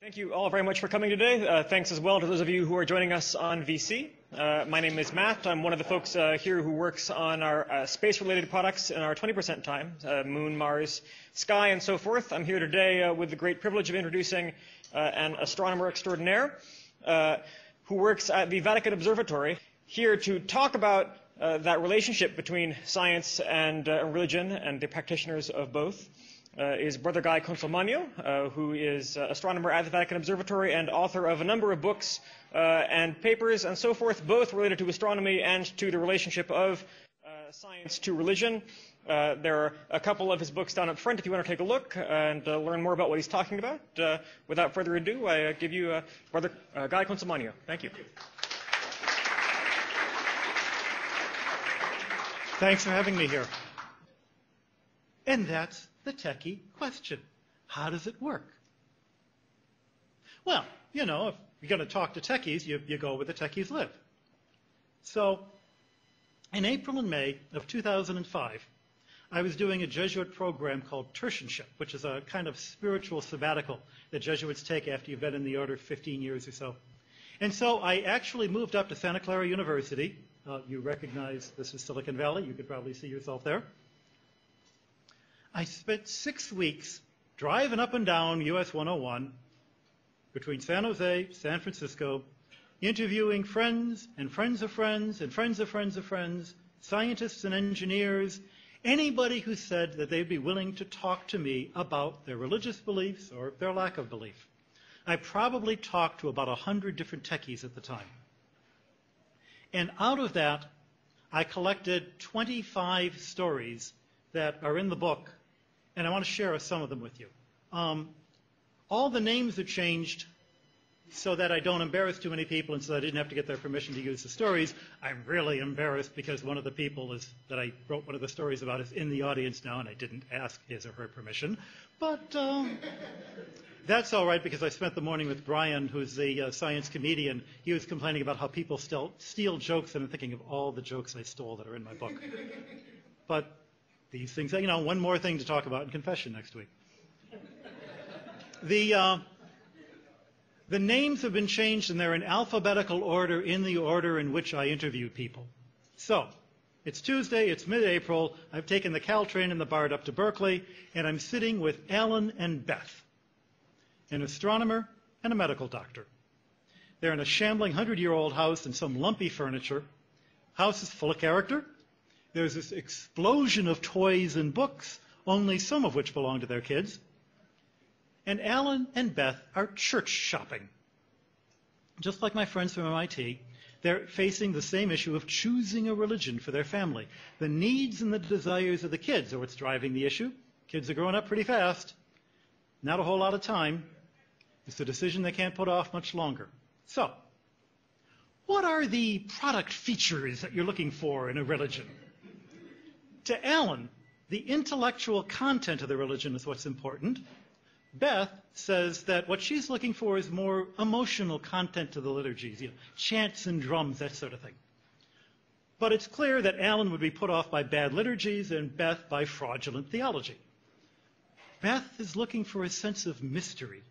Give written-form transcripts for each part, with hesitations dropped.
Thank you all very much for coming today. Thanks as well to those of you who are joining us on VC. My name is Matt. I'm one of the folks here who works on our space-related products in our 20% time, Moon, Mars, Sky, and so forth. I'm here today with the great privilege of introducing an astronomer extraordinaire who works at the Vatican Observatory, here to talk about that relationship between science and religion and the practitioners of both. Is Brother Guy Consolmagno, who is astronomer at the Vatican Observatory and author of a number of books and papers and so forth, both related to astronomy and to the relationship of science to religion. There are a couple of his books down up front if you want to take a look and learn more about what he's talking about. Without further ado, I give you Brother Guy Consolmagno. Thank you. Thanks for having me here. And that's the techie question. How does it work? Well, you know, if you're going to talk to techies, you go where the techies live. So in April and May of 2005, I was doing a Jesuit program called tertianship, which is a kind of spiritual sabbatical that Jesuits take after you've been in the order 15 years or so. And so I actually moved up to Santa Clara University. You recognize this is Silicon Valley. You could probably see yourself there. I spent 6 weeks driving up and down US 101 between San Jose, San Francisco, interviewing friends and friends of friends and friends of friends of friends, scientists and engineers, anybody who said that they'd be willing to talk to me about their religious beliefs or their lack of belief. I probably talked to about 100 different techies at the time. And out of that, I collected 25 stories that are in the book, and I want to share some of them with you. All the names are changed so that I don't embarrass too many people and so that I didn't have to get their permission to use the stories. I'm really embarrassed because one of the people that I wrote one of the stories about is in the audience now, and I didn't ask his or her permission. But that's all right because I spent the morning with Brian, who's the science comedian. He was complaining about how people still steal jokes, and I'm thinking of all the jokes I stole that are in my book. But these things, you know, one more thing to talk about in confession next week. The names have been changed, and they're in alphabetical order in the order in which I interviewed people. So, it's Tuesday, it's mid-April, I've taken the Caltrain and the BART up to Berkeley, and I'm sitting with Alan and Beth, an astronomer and a medical doctor. They're in a shambling 100-year-old house and some lumpy furniture. House is full of character. There's this explosion of toys and books, only some of which belong to their kids. And Alan and Beth are church shopping. Just like my friends from MIT, they're facing the same issue of choosing a religion for their family. The needs and the desires of the kids are what's driving the issue. Kids are growing up pretty fast. Not a whole lot of time. It's a decision they can't put off much longer. So, what are the product features that you're looking for in a religion? To Alan, the intellectual content of the religion is what's important. Beth says that what she's looking for is more emotional content to the liturgies, you know, chants and drums, that sort of thing. But it's clear that Alan would be put off by bad liturgies and Beth by fraudulent theology. Beth is looking for a sense of mystery,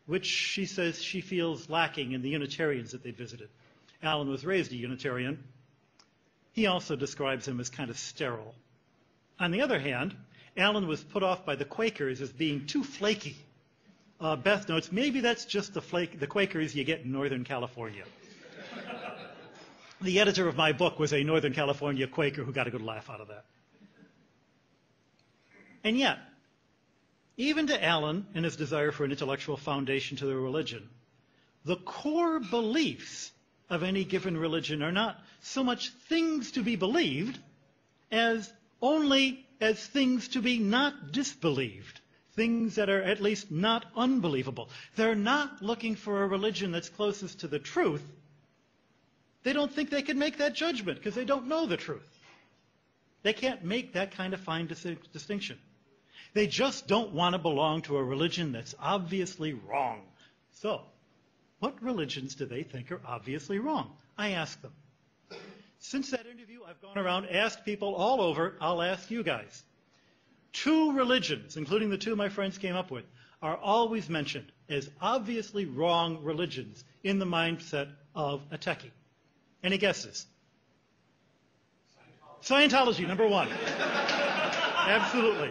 which she says she feels lacking in the Unitarians that they visited. Alan was raised a Unitarian. He also describes him as kind of sterile. On the other hand, Alan was put off by the Quakers as being too flaky. Beth notes, maybe that's just the Quakers you get in Northern California. The editor of my book was a Northern California Quaker who got a good laugh out of that. And yet, even to Alan and his desire for an intellectual foundation to their religion, the core beliefs of any given religion are not so much things to be believed as only as things to be not disbelieved, things that are at least not unbelievable. They're not looking for a religion that's closest to the truth. They don't think they can make that judgment because they don't know the truth. They can't make that kind of fine distinction. They just don't want to belong to a religion that's obviously wrong. So, what religions do they think are obviously wrong? I ask them. Since that interview, I've gone around, asked people all over. I'll ask you guys. 2 religions, including the 2 my friends came up with, are always mentioned. as obviously wrong religions in the mindset of a techie? Any guesses? Scientology, number one. Absolutely.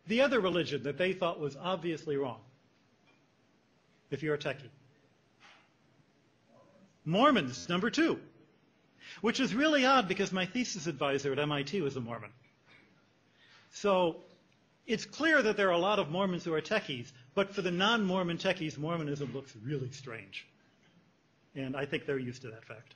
The other religion that they thought was obviously wrong, if you're a techie. Mormons, number two. Which is really odd because my thesis advisor at MIT was a Mormon. So it's clear that there are a lot of Mormons who are techies, but for the non-Mormon techies, Mormonism looks really strange. And I think they're used to that fact.